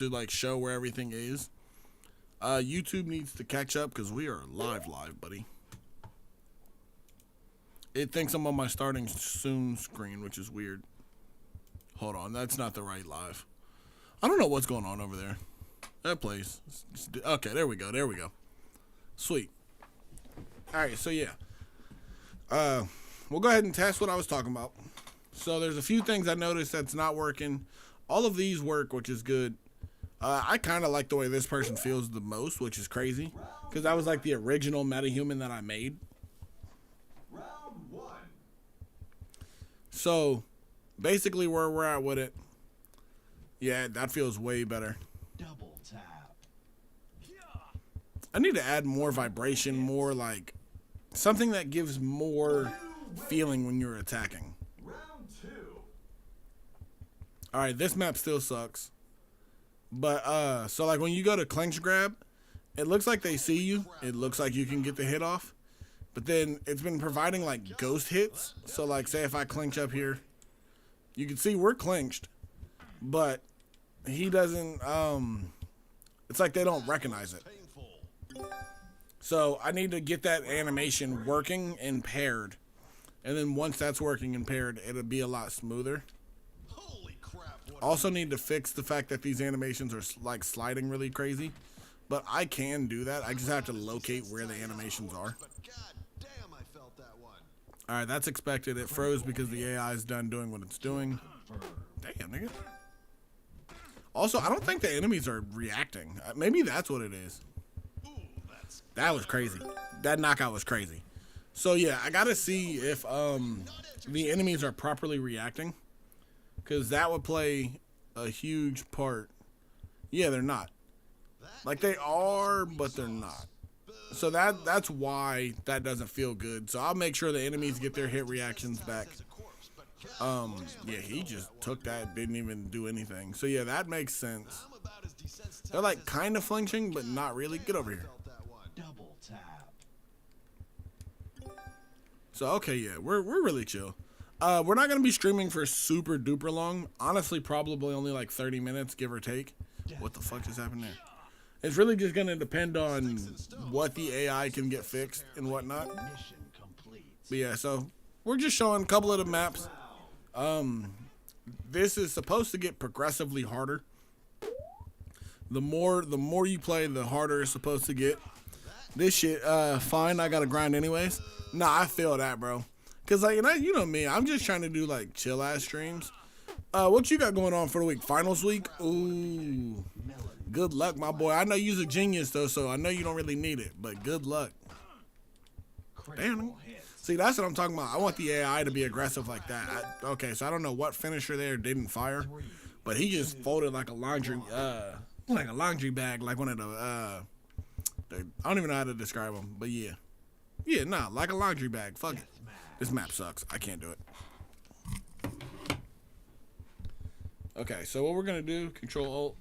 to like show where everything is. YouTube needs to catch up because we are live, buddy. It thinks I'm on my starting soon screen, which is weird. Hold on, that's not the right live. I don't know what's going on over there. That plays. Okay, there we go. There we go. Sweet. All right, so yeah. We'll go ahead and test what I was talking about. So there's a few things I noticed that's not working. All of these work, which is good. I kind of like the way this person feels the most, which is crazy. Because that was like the original metahuman that I made. Round one. So, basically where we're at with it. Yeah, that feels way better. Double tap. I need to add more vibration, more like something that gives more feeling when you're attacking. Round two. Alright, this map still sucks. But, so like when you go to clinch grab, it looks like they see you. It looks like you can get the hit off. But then it's been providing like ghost hits. So like say if I clinch up here, you can see we're clinched. But he doesn't, it's like they don't recognize it. So I need to get that animation working and paired. And then once that's working and paired, it'll be a lot smoother. Holy crap. Also need to fix the fact that these animations are like sliding really crazy. But I can do that. I just have to locate where the animations are. But god damn, I felt that one. Alright, that's expected. It froze because the AI is done doing what it's doing. Damn, nigga. Also, I don't think the enemies are reacting. Maybe that's what it is. That was crazy. That knockout was crazy. So yeah, I gotta see if the enemies are properly reacting. Because that would play a huge part. Yeah, they're not. Like they are, but they're not. So that's why that doesn't feel good. So I'll make sure the enemies get their hit reactions back. Yeah, he just took that, didn't even do anything. So yeah, that makes sense. They're like kind of flinching, but not really. Get over here. Double tap. So okay, yeah, we're really chill. We're not gonna be streaming for super duper long. Honestly, probably only like 30 minutes, give or take. What the fuck just happened there? It's really just gonna depend on what the AI can get fixed and whatnot. Mission complete. But yeah, so we're just showing a couple of the maps. This is supposed to get progressively harder. The more you play, the harder it's supposed to get. This shit, fine, I gotta grind anyways. Nah, I feel that, bro. Cause like, you know me, I'm just trying to do like chill ass streams. What you got going on for the week? Finals week? Ooh. Good luck, my boy. I know you're a genius though, so I know you don't really need it, but good luck. Damn. See, that's what I'm talking about. I want the AI to be aggressive like that. Okay, so I don't know what finisher there didn't fire, but he just folded like a laundry bag, like one of the I don't even know how to describe them, but yeah. Yeah, nah, like a laundry bag. Fuck it. This map sucks. I can't do it. Okay, so what we're gonna do, Control-Alt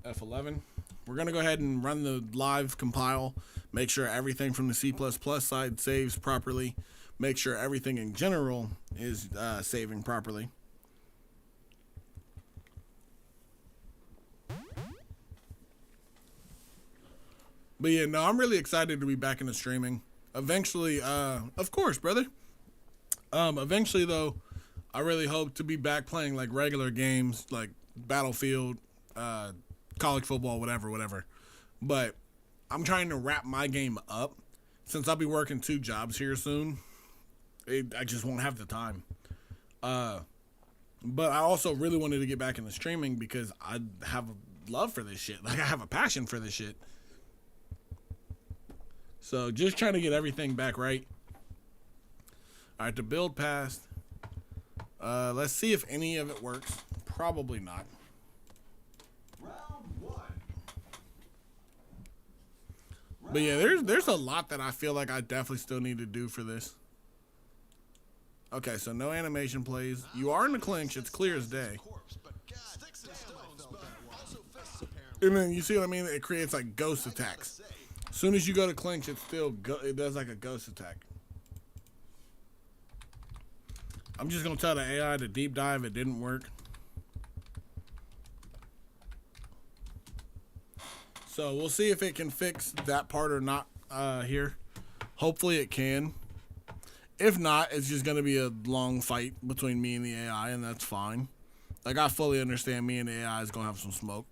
F11. We're gonna go ahead and run the live compile, make sure everything from the C++ side saves properly, make sure everything in general is saving properly. But yeah, no, I'm really excited to be back into streaming. Eventually, of course, brother. Eventually though, I really hope to be back playing like regular games like Battlefield, college football, whatever. But I'm trying to wrap my game up since I'll be working 2 jobs here soon. I just won't have the time. But I also really wanted to get back into streaming because I have a love for this shit. Like I have a passion for this shit. So just trying to get everything back right. All right, the build passed. Let's see if any of it works. Probably not. Round one. But yeah, there's a lot that I feel like I definitely still need to do for this. Okay, so no animation plays. You are in the clinch. It's clear as day. And then you see what I mean? It creates like ghost attacks. As soon as you go to clinch, it does like a ghost attack. I'm just gonna tell the AI to deep dive. It didn't work. So we'll see if it can fix that part or not here. Hopefully it can. If not, it's just going to be a long fight between me and the AI, and that's fine. Like, I fully understand me and the AI is going to have some smoke.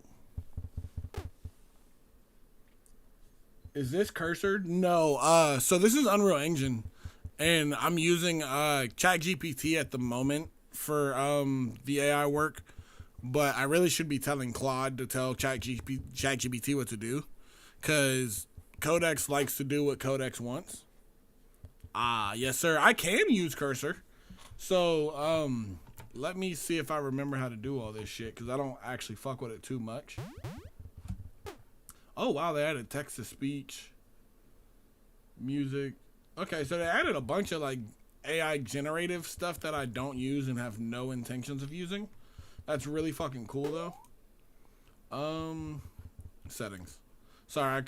Is this Cursor? No. So this is Unreal Engine, and I'm using ChatGPT at the moment for the AI work, but I really should be telling Claude to tell ChatGPT what to do, because Codex likes to do what Codex wants. Yes, sir. I can use Cursor. So, let me see if I remember how to do all this shit, because I don't actually fuck with it too much. Oh, wow, they added text-to-speech, music. Okay, so they added a bunch of, like, AI generative stuff that I don't use and have no intentions of using. That's really fucking cool, though. Settings. Sorry,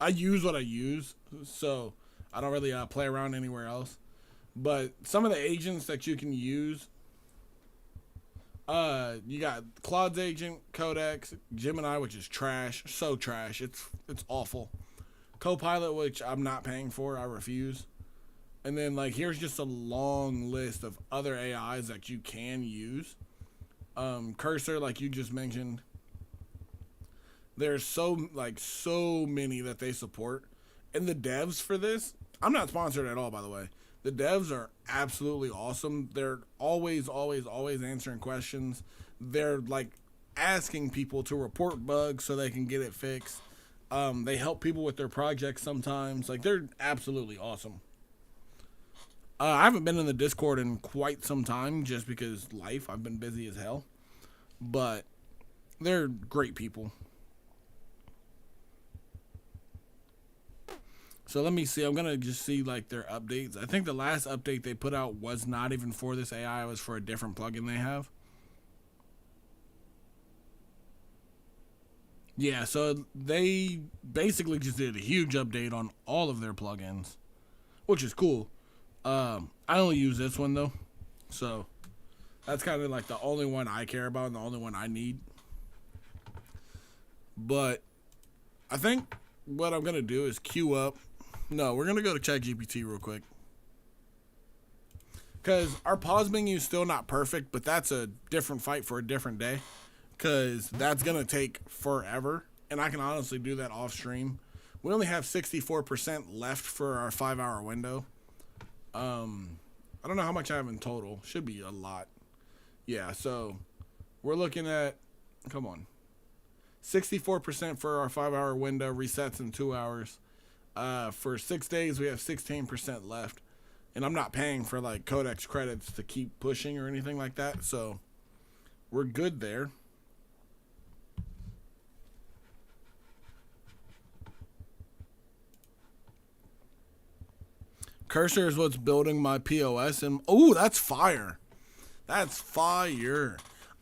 I use what I use, so I don't really play around anywhere else. But some of the agents that you can use, you got Claude's agent, Codex, Gemini, which is trash, so trash, it's awful. Copilot, which I'm not paying for, I refuse. And then, like, here's just a long list of other AIs that you can use. Cursor, like you just mentioned. There's so many that they support. And the devs for this, I'm not sponsored at all, by the way. The devs are absolutely awesome. They're always answering questions. They're, like, asking people to report bugs so they can get it fixed. They help people with their projects sometimes. Like, they're absolutely awesome. I haven't been in the Discord in quite some time just because life. I've been busy as hell. But they're great people. So let me see. I'm going to just see, like, their updates. I think the last update they put out was not even for this AI. It was for a different plugin they have. Yeah, so they basically just did a huge update on all of their plugins, which is cool. I only use this one, though. So that's kind of like the only one I care about and the only one I need. But I think what I'm going to do is queue up. No, we're going to go to ChatGPT real quick. Because our pause menu is still not perfect, but that's a different fight for a different day. Because that's going to take forever. And I can honestly do that off stream. We only have 64% left for our 5-hour window. I don't know how much I have in total. Should be a lot. Yeah, so we're looking at, come on, 64% for our 5-hour window, resets in 2 hours. For 6 days, we have 16% left. And I'm not paying for, like, Codex credits to keep pushing or anything like that. So we're good there. Cursor is what's building my POS. And, oh, that's fire. That's fire.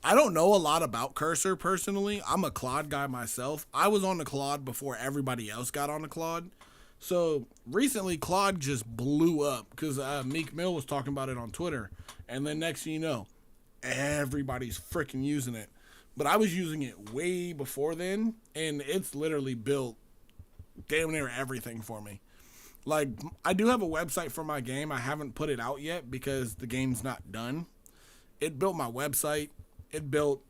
I don't know a lot about Cursor personally. I'm a Claude guy myself. I was on the Claude before everybody else got on the Claude. So recently, Claude just blew up because Meek Mill was talking about it on Twitter. And then next thing you know, everybody's freaking using it. But I was using it way before then, and it's literally built damn near everything for me. Like, I do have a website for my game. I haven't put it out yet because the game's not done. It built my website. It built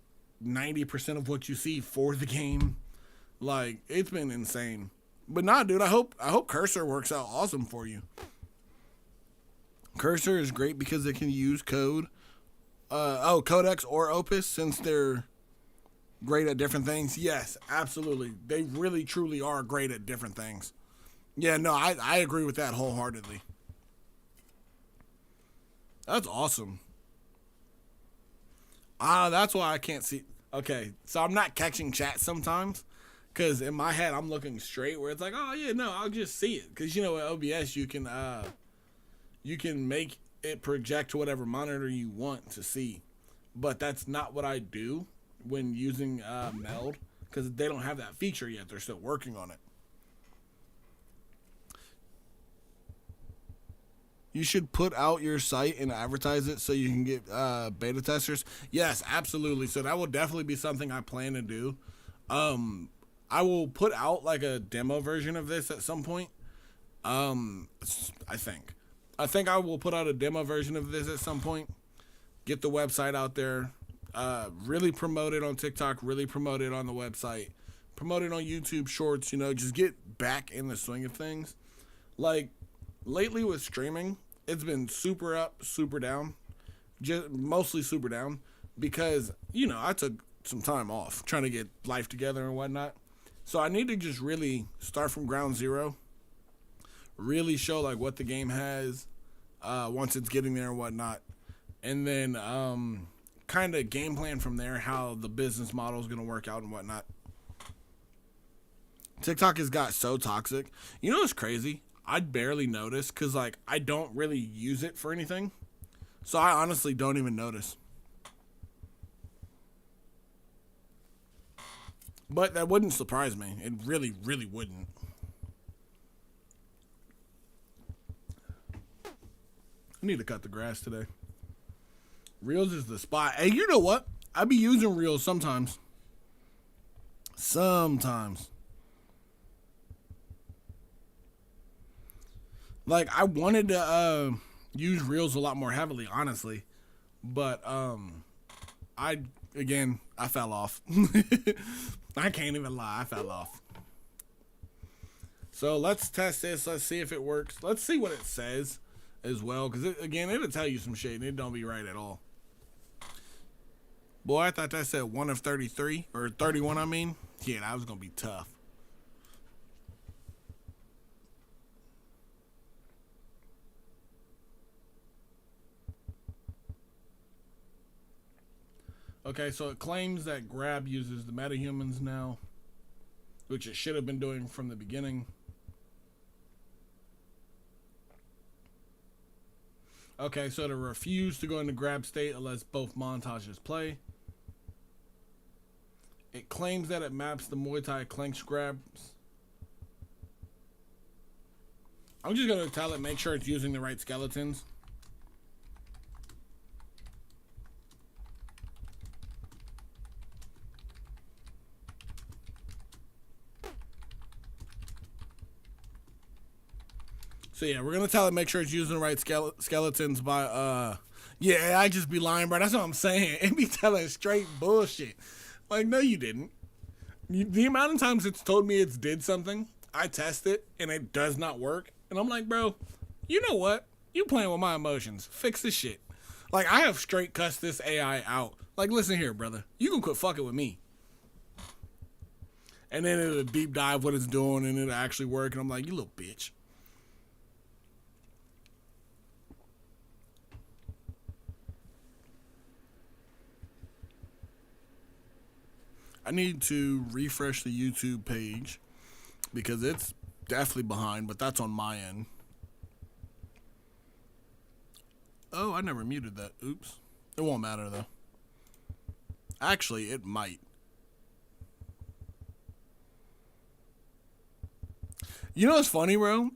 90% of what you see for the game. Like, it's been insane. But nah, dude, I hope Cursor works out awesome for you. Cursor is great because it can use code. Codex or Opus, since they're great at different things. Yes, absolutely. They really, truly are great at different things. Yeah, no, I agree with that wholeheartedly. That's awesome. That's why I can't see. Okay, so I'm not catching chat sometimes. Because in my head, I'm looking straight where it's like, oh, yeah, no, I'll just see it. Because, you know, with OBS, you can make it project whatever monitor you want to see. But that's not what I do when using Meld. Because they don't have that feature yet. They're still working on it. You should put out your site and advertise it so you can get beta testers. Yes, absolutely. So that will definitely be something I plan to do. I will put out like a demo version of this at some point. I think. I think I will put out a demo version of this at some point. Get the website out there. Really promote it on TikTok. Really promote it on the website. Promote it on YouTube Shorts. You know, just get back in the swing of things. Like lately with streaming, it's been super up, super down. Just mostly super down because you know I took some time off trying to get life together and whatnot. So I need to just really start from ground zero. Really show like what the game has once it's getting there and whatnot, and then kind of game plan from there how the business model is gonna work out and whatnot. TikTok has got so toxic. You know what's crazy? I'd barely notice because like I don't really use it for anything, so I honestly don't even notice. But that wouldn't surprise me. It really, really wouldn't. I need to cut the grass today. Reels is the spot. Hey, you know what? I be using Reels sometimes. Sometimes. Like I wanted to use Reels a lot more heavily, honestly. But I fell off. I can't even lie, I fell off. So let's test this. Let's see if it works. Let's see what it says as well, because it'll tell you some shit and it don't be right at all. Boy, I thought that said 1 of 33 or 31. I mean, yeah, that was gonna be tough. Okay, so it claims that Grab uses the metahumans now, which it should have been doing from the beginning. Okay, so to refuse to go into grab state unless both montages play. It claims that it maps the Muay Thai clinch grabs. I'm just going to tell it make sure it's using the right skeletons. So yeah, we're gonna tell it make sure it's using the right skeletons by yeah, I just be lying, bro. That's what I'm saying. It be telling straight bullshit. Like, no, you didn't. The amount of times it's told me it's did something, I test it and it does not work, and I'm like, bro, you know what? You playing with my emotions. Fix this shit. Like, I have straight cussed this AI out. Like, listen here, brother. You can quit fucking with me. And then it'll deep dive what it's doing and it'll actually work, and I'm like, you little bitch. I need to refresh the YouTube page because it's definitely behind, but that's on my end. Oh, I never muted that. Oops. It won't matter though. Actually, it might. You know what's funny, bro?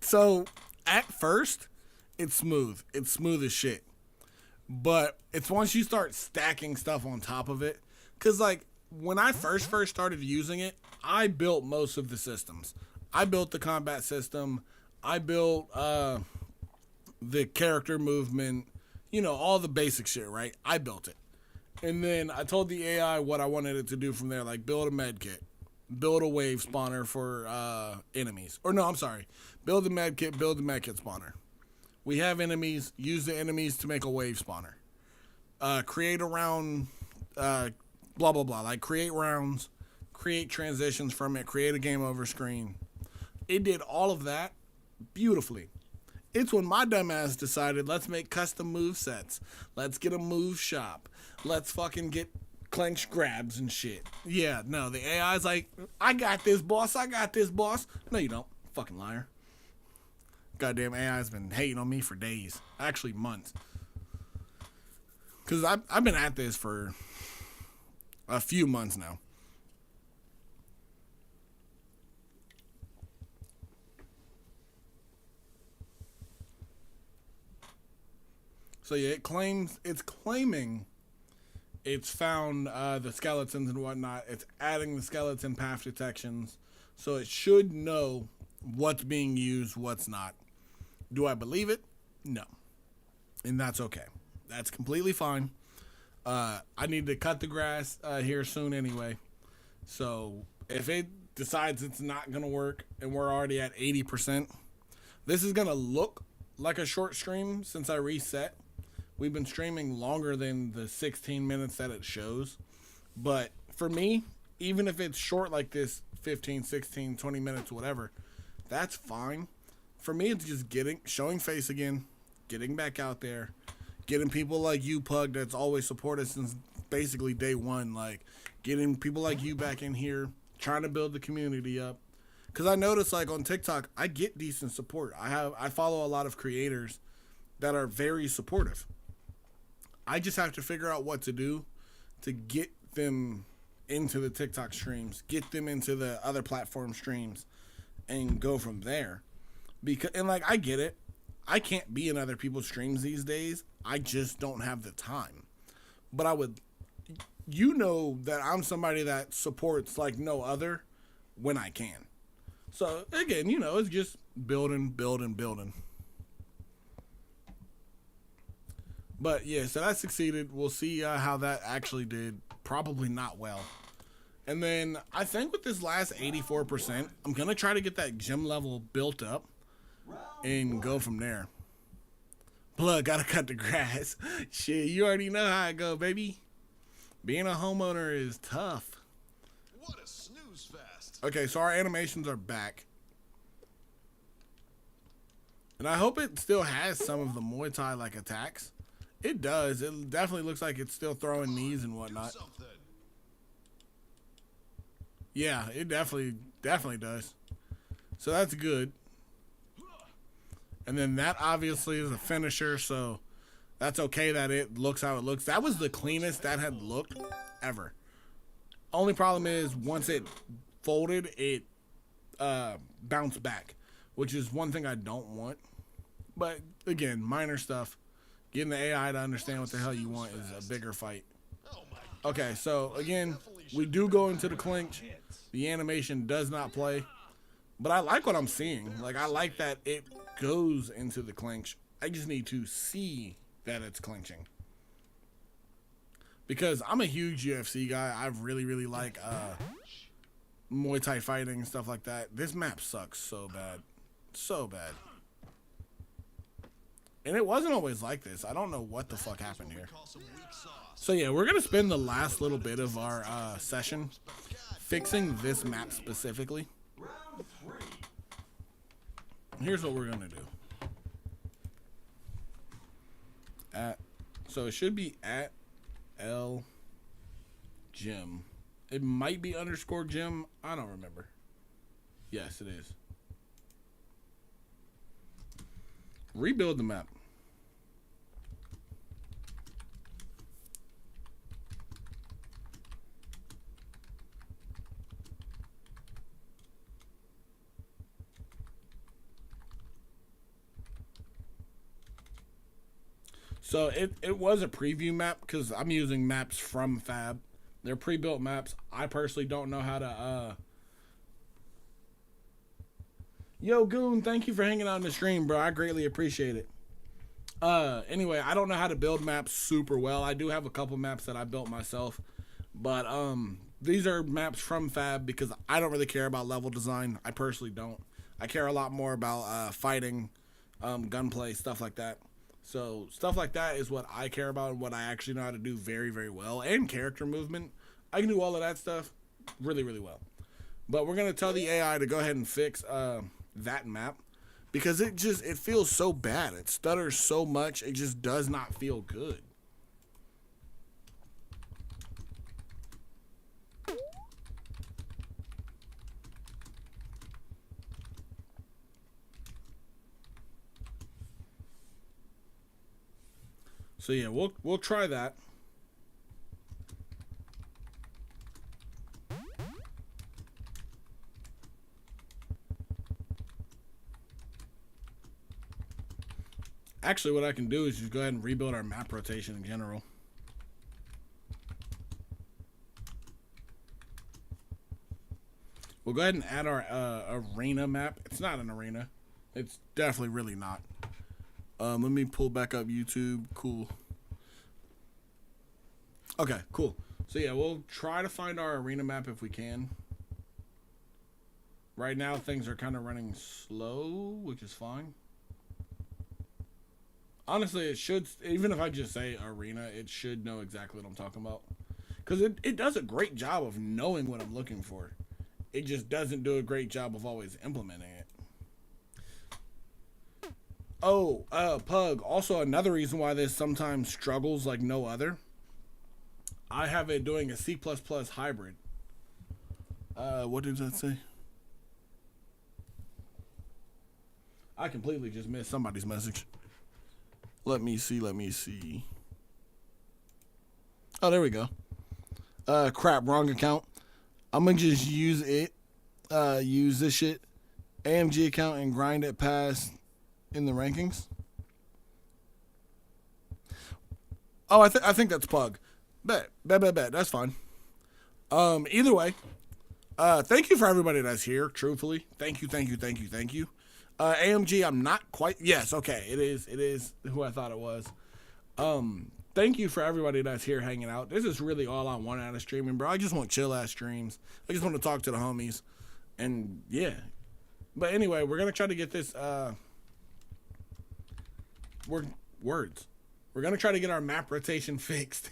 So at first, it's smooth. It's smooth as shit. But it's once you start stacking stuff on top of it, cause like when I first started using it, I built most of the systems. I built the combat system. I built the character movement. You know, all the basic shit, right? I built it. And then I told the AI what I wanted it to do from there, like build a med kit, build a wave spawner for enemies. Or no, I'm sorry. Build the med kit, build the med kit spawner. We have enemies, use the enemies to make a wave spawner. Create a round, blah, blah, blah. Like, create rounds, create transitions from it, create a game over screen. It did all of that beautifully. It's when my dumbass decided, let's make custom move sets. Let's get a move shop. Let's fucking get clench grabs and shit. Yeah, no, the AI's like, I got this, boss. I got this, boss. No, you don't. Fucking liar. Goddamn AI's been hating on me for days. Actually, months. Because I've been at this for a few months now. So yeah, it's claiming It's found the skeletons and whatnot. It's adding the skeleton path detections. So it should know what's being used, what's not. Do I believe it? No. And that's okay. That's completely fine. I need to cut the grass here soon anyway. So if it decides it's not going to work and we're already at 80%, this is going to look like a short stream since I reset. We've been streaming longer than the 16 minutes that it shows. But for me, even if it's short like this, 15, 16, 20 minutes, whatever, that's fine. For me, it's just showing face again, getting back out there, getting people like you, Pug, that's always supported since basically day one, like getting people like you back in here, trying to build the community up. Because I notice, like, on TikTok, I get decent support. I follow a lot of creators that are very supportive. I just have to figure out what to do to get them into the TikTok streams, get them into the other platform streams, and go from there. I get it. I can't be in other people's streams these days. I just don't have the time. But you know that I'm somebody that supports like no other when I can. So again, it's just building. But yeah, so that succeeded. We'll see how that actually did. Probably not well. And then I think with this last 84%, I'm going to try to get that gym level built up and go from there. Blood, gotta cut the grass. Shit, you already know how it go, baby. Being a homeowner is tough. What a snooze fest. Okay, so our animations are back. And I hope it still has some of the Muay Thai like attacks. It does. It definitely looks like it's still throwing knees and whatnot. Do something. Yeah, it definitely does. So that's good. And then that obviously is a finisher, so that's okay that it looks how it looks. That was the cleanest that had looked ever. Only problem is once it folded, it bounced back, which is one thing I don't want. But again, minor stuff. Getting the AI to understand what the hell you want is a bigger fight. Okay, so again, we do go into the clinch. The animation does not play. But I like what I'm seeing. Like, I like that it goes into the clinch. I just need to see that it's clinching. Because I'm a huge UFC guy. I really like Muay Thai fighting and stuff like that. This map sucks so bad. So bad. And it wasn't always like this. I don't know what the fuck happened here. So yeah, we're going to spend the last little bit of our session fixing this map specifically. Here's what we're going to do. So it should be at L Gym. It might be underscore Gym. I don't remember. Yes, it is. Rebuild the map. So it was a preview map because I'm using maps from Fab. They're pre-built maps. I personally don't know how to Yo, Goon, thank you for hanging out in the stream, bro. I greatly appreciate it. Anyway, I don't know how to build maps super well. I do have a couple maps that I built myself. But these are maps from Fab because I don't really care about level design. I personally don't. I care a lot more about fighting, gunplay, stuff like that. So stuff like that is what I care about and what I actually know how to do very, very well. And character movement. I can do all of that stuff really, really well. But we're going to tell the AI to go ahead and fix that map. Because it feels so bad. It stutters so much. It just does not feel good. So yeah, we'll try that. Actually, what I can do is just go ahead and rebuild our map rotation in general. We'll go ahead and add our arena map. It's not an arena. It's definitely really not. Let me pull back up YouTube. Cool. Okay, cool. So yeah, we'll try to find our arena map if we can. Right now, things are kind of running slow, which is fine. Honestly, it should, even if I just say arena, it should know exactly what I'm talking about. Because it does a great job of knowing what I'm looking for. It just doesn't do a great job of always implementing it. Oh, Pug. Also, another reason why this sometimes struggles like no other. I have it doing a C++ hybrid. What did that say? I completely just missed somebody's message. Let me see. Oh, there we go. Crap, wrong account. I'm gonna just use it. Use this shit. AMG account and grind it past in the rankings. Oh, I think that's Pug. Bet. That's fine. Either way, thank you for everybody that's here. Truthfully, thank you. AMG, I'm not quite. Yes, okay, it is who I thought it was. Thank you for everybody that's here hanging out. This is really all I want out of streaming, bro. I just want chill ass streams. I just want to talk to the homies, and yeah. But anyway, we're gonna try to get this. We're gonna try to get our map rotation fixed.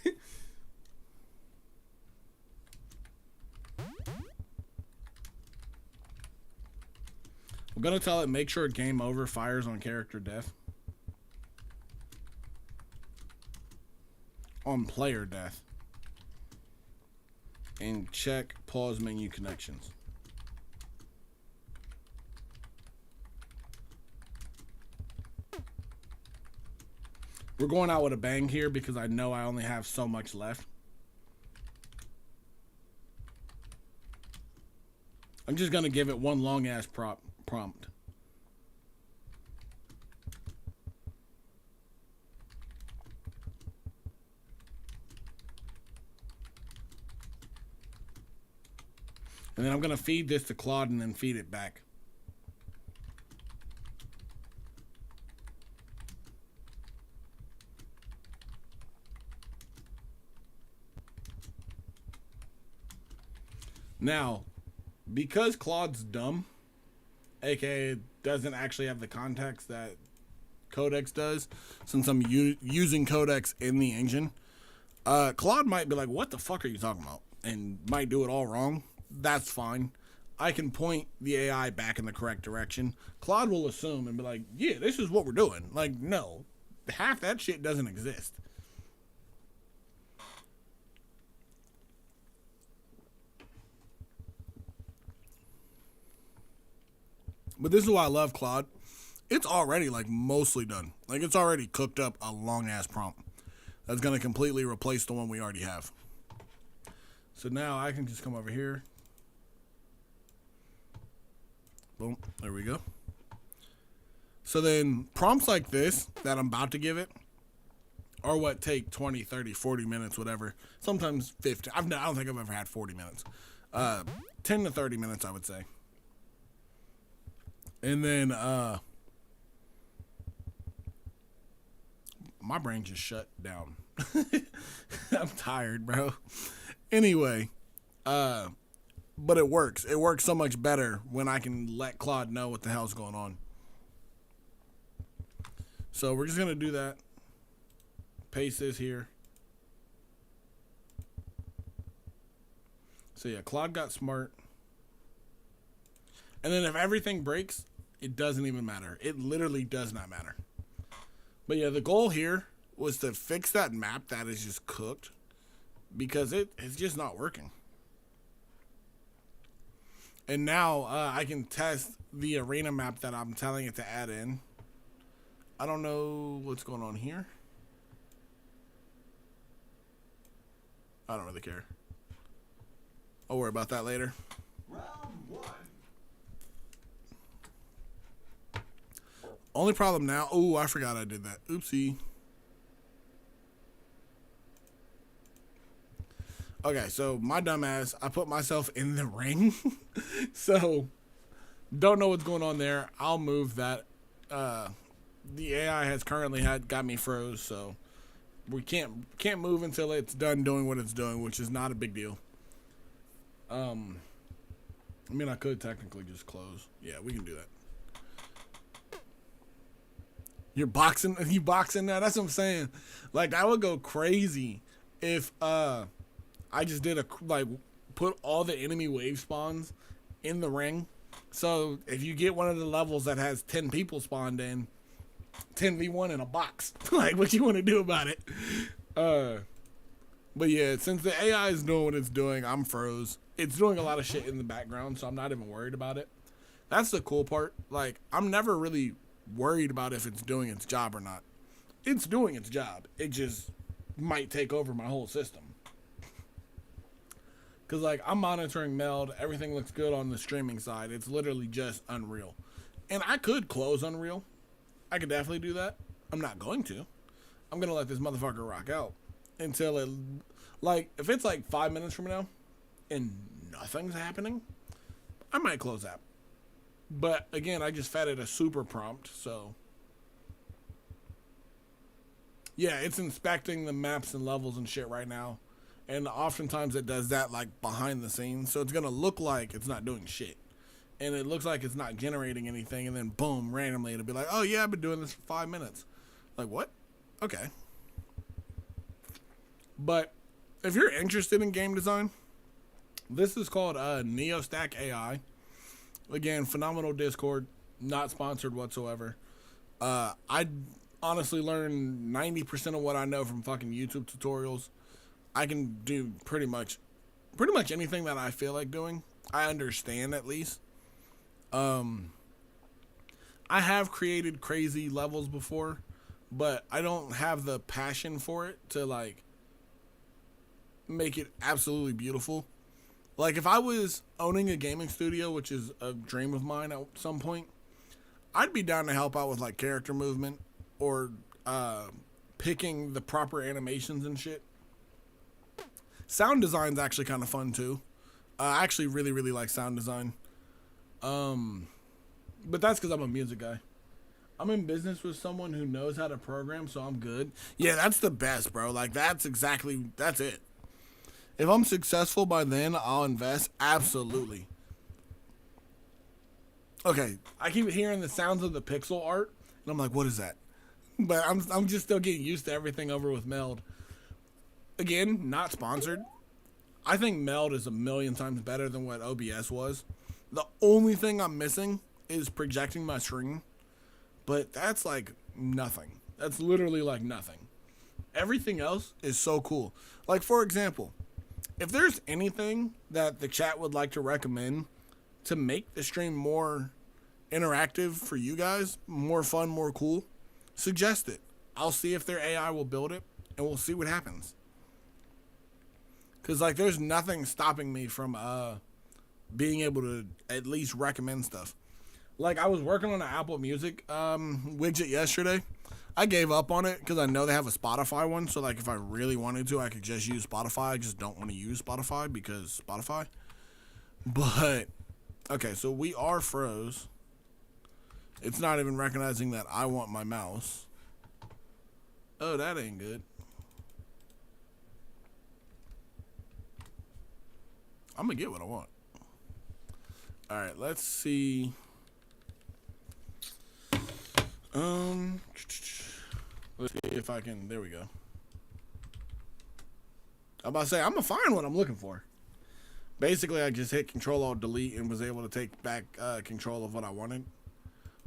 I'm gonna tell it make sure game over fires on character death. On player death. And check pause menu connections. We're going out with a bang here because I know I only have so much left. I'm just gonna give it one long ass prompt. And then I'm gonna feed this to Claude and then feed it back. Now, because Claude's dumb, aka doesn't actually have the context that Codex does, since I'm using Codex in the engine, Claude might be like, what the fuck are you talking about? And might do it all wrong. That's fine. I can point the AI back in the correct direction. Claude will assume and be like, yeah, this is what we're doing. Like, no, half that shit doesn't exist. But this is why I love Claude. It's already like mostly done. Like it's already cooked up a long ass prompt that's going to completely replace the one we already have. So now I can just come over here. Boom. There we go. So then prompts like this that I'm about to give it are what take 20, 30, 40 minutes, whatever. Sometimes 50. I don't think I've ever had 40 minutes. 10 to 30 minutes, I would say. And then my brain just shut down. I'm tired, bro. Anyway, but it works. It works so much better when I can let Claude know what the hell's going on. So we're just going to do that. Paste this here. So yeah, Claude got smart. And then if everything breaks, it doesn't even matter. It literally does not matter. But yeah, the goal here was to fix that map that is just cooked because it's just not working. And now I can test the arena map that I'm telling it to add in. I don't know what's going on here. I don't really care. I'll worry about that later. Round one. Only problem now. Oh, I forgot I did that. Oopsie. Okay, so my dumbass, I put myself in the ring. So don't know what's going on there. I'll move that. The AI has currently got me froze, so we can't move until it's done doing what it's doing, which is not a big deal. I mean, I could technically just close. Yeah, we can do that. You boxing now? That's what I'm saying. Like, that would go crazy if I just did put all the enemy wave spawns in the ring. So if you get one of the levels that has 10 people spawned in, 10v1 in a box. Like, what you want to do about it? But yeah, since the AI is doing what it's doing, I'm froze. It's doing a lot of shit in the background, so I'm not even worried about it. That's the cool part. Like, I'm never really worried about if it's doing its job or not. It's doing its job. It just might take over my whole system. Because, like, I'm monitoring Meld. Everything looks good on the streaming side. It's literally just Unreal. And I could close Unreal. I could definitely do that. I'm not going to. I'm going to let this motherfucker rock out until it, like, if it's like 5 minutes from now and nothing's happening, I might close that. But again, I just fed it a super prompt, so yeah, it's inspecting the maps and levels and shit right now. And oftentimes it does that like behind the scenes, so it's going to look like it's not doing shit. And it looks like it's not generating anything, and then boom, randomly it'll be like, oh yeah, I've been doing this for 5 minutes. Like, what? Okay. But if you're interested in game design, this is called Neostack AI. Again, phenomenal Discord, not sponsored whatsoever. I honestly learned 90% of what I know from fucking YouTube tutorials. I can do pretty much anything that I feel like doing. I understand at least. I have created crazy levels before, but I don't have the passion for it to like make it absolutely beautiful. Like, if I was owning a gaming studio, which is a dream of mine at some point, I'd be down to help out with like character movement or picking the proper animations and shit. Sound design's actually kind of fun too. I actually really, really like sound design. But that's because I'm a music guy. I'm in business with someone who knows how to program, so I'm good. Yeah, that's the best, bro. Like, that's it. If I'm successful by then, I'll invest. Absolutely. Okay, I keep hearing the sounds of the pixel art, and I'm like, what is that? But I'm just still getting used to everything over with Meld. Again, not sponsored. I think Meld is a million times better than what OBS was. The only thing I'm missing is projecting my screen, but that's like nothing. That's literally like nothing. Everything else is so cool. Like, for example, if there's anything that the chat would like to recommend to make the stream more interactive for you guys, more fun, more cool, suggest it. I'll see if their AI will build it, and we'll see what happens. Because, like, there's nothing stopping me from being able to at least recommend stuff. Like, I was working on an Apple Music widget yesterday. I gave up on it because I know they have a Spotify one. So, like, if I really wanted to, I could just use Spotify. I just don't want to use Spotify because Spotify. But, okay, so we are froze. It's not even recognizing that I want my mouse. Oh, that ain't good. I'm going to get what I want. All right, let's see. Let's see if I can. There we go. I'm about to say, I'm going to find what I'm looking for. Basically, I just hit Control-Alt-Delete and was able to take back control of what I wanted.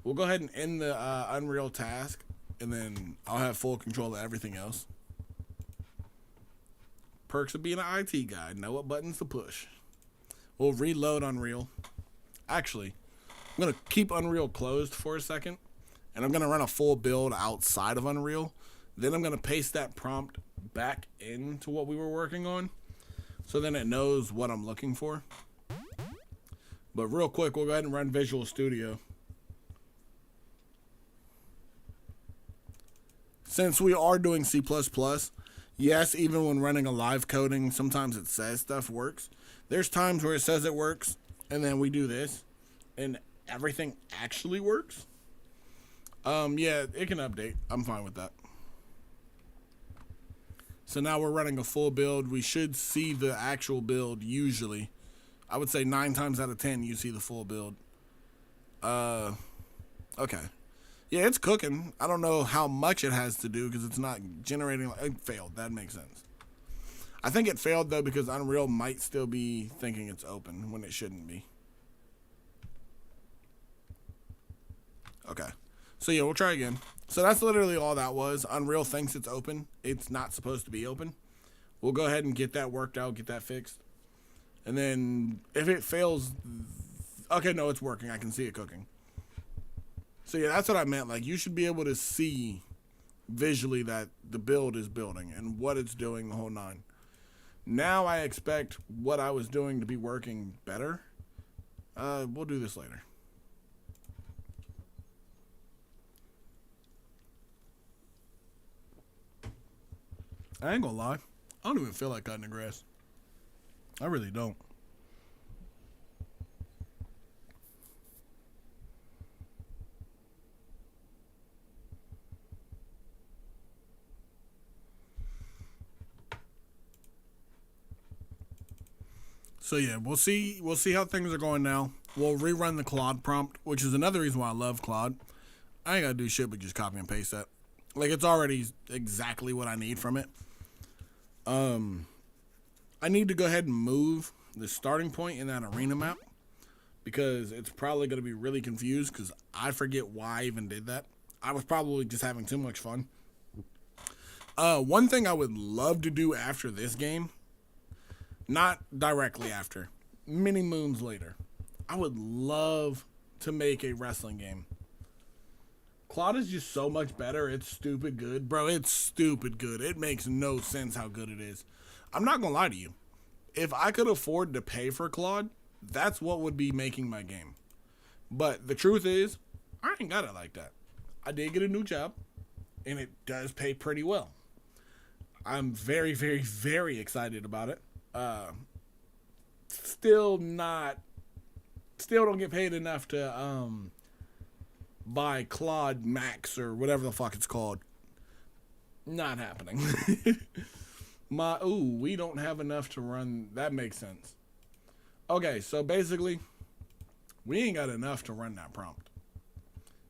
We'll go ahead and end the Unreal task, and then I'll have full control of everything else. Perks of being an IT guy. Know what buttons to push. We'll reload Unreal. Actually, I'm going to keep Unreal closed for a second, and I'm going to run a full build outside of Unreal. Then I'm going to paste that prompt back into what we were working on, so then it knows what I'm looking for. But real quick, we'll go ahead and run Visual Studio. Since we are doing C++, Yes, even when running a live coding, sometimes it says stuff works. There's times where it says it works, and then we do this, and everything actually works. Yeah, it can update. I'm fine with that. So now we're running a full build. We should see the actual build usually. I would say 9 times out of 10 you see the full build. Okay. Yeah, it's cooking. I don't know how much it has to do because it's not generating. It failed. That makes sense. I think it failed though because Unreal might still be thinking it's open when it shouldn't be. Okay. So yeah, we'll try again. So that's literally all that was. Unreal thinks it's open. It's not supposed to be open. We'll go ahead and get that worked out, get that fixed. And then if it fails, okay, no, it's working. I can see it cooking. So yeah, that's what I meant. Like, you should be able to see visually that the build is building and what it's doing, the whole 9. Now I expect what I was doing to be working better. We'll do this later. I ain't gonna lie. I don't even feel like cutting the grass. I really don't. So yeah, we'll see how things are going now. We'll rerun the Claude prompt, which is another reason why I love Claude. I ain't gotta do shit but just copy and paste that. Like, it's already exactly what I need from it. I need to go ahead and move the starting point in that arena map because it's probably going to be really confused because I forget why I even did that. I was probably just having too much fun. One thing I would love to do after this game, not directly after, many moons later, I would love to make a wrestling game. Claude is just so much better. It's stupid good. Bro, it's stupid good. It makes no sense how good it is. I'm not going to lie to you. If I could afford to pay for Claude, that's what would be making my game. But the truth is, I ain't got it like that. I did get a new job, and it does pay pretty well. I'm very, very, very excited about it. Still don't get paid enough to buy Claude Max or whatever the fuck it's called. Not happening. We don't have enough to run. That makes sense. Okay, so basically, we ain't got enough to run that prompt.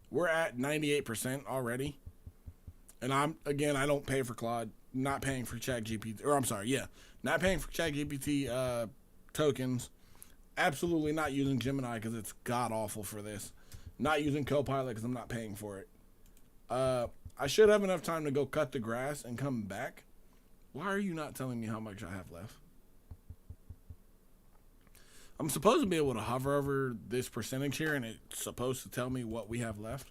We're at 98% already. And I don't pay for Claude. Not paying for ChatGPT. Not paying for ChatGPT tokens. Absolutely not using Gemini because it's god awful for this. Not using Copilot because I'm not paying for it. I should have enough time to go cut the grass and come back. Why are you not telling me how much I have left? I'm supposed to be able to hover over this percentage here, and it's supposed to tell me what we have left.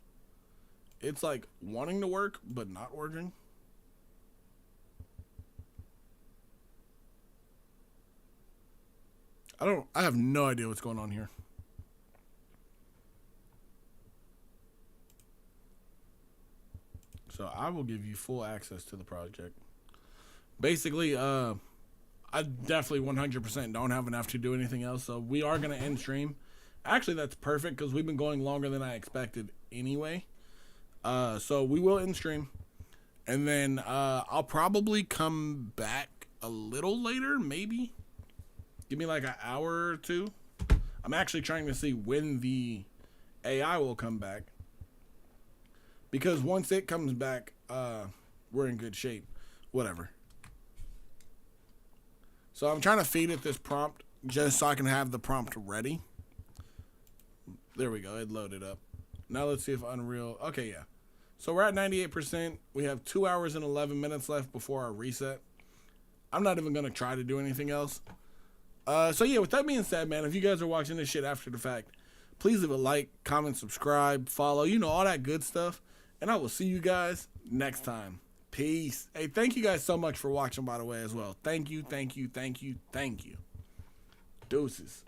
It's like wanting to work, but not working. I have no idea what's going on here. So I will give you full access to the project. Basically, I definitely 100% don't have enough to do anything else. So we are going to end stream. Actually, that's perfect because we've been going longer than I expected anyway. So we will end stream. And then I'll probably come back a little later, maybe. Give me like an hour or two. I'm actually trying to see when the AI will come back. Because once it comes back, we're in good shape. Whatever. So I'm trying to feed it this prompt just so I can have the prompt ready. There we go. It loaded up. Now let's see if Unreal... Okay, yeah. So we're at 98%. We have 2 hours and 11 minutes left before our reset. I'm not even going to try to do anything else. So yeah, with that being said, man, if you guys are watching this shit after the fact, please leave a like, comment, subscribe, follow, all that good stuff. And I will see you guys next time. Peace. Hey, thank you guys so much for watching, by the way, as well. Thank you, thank you, thank you, thank you. Deuces.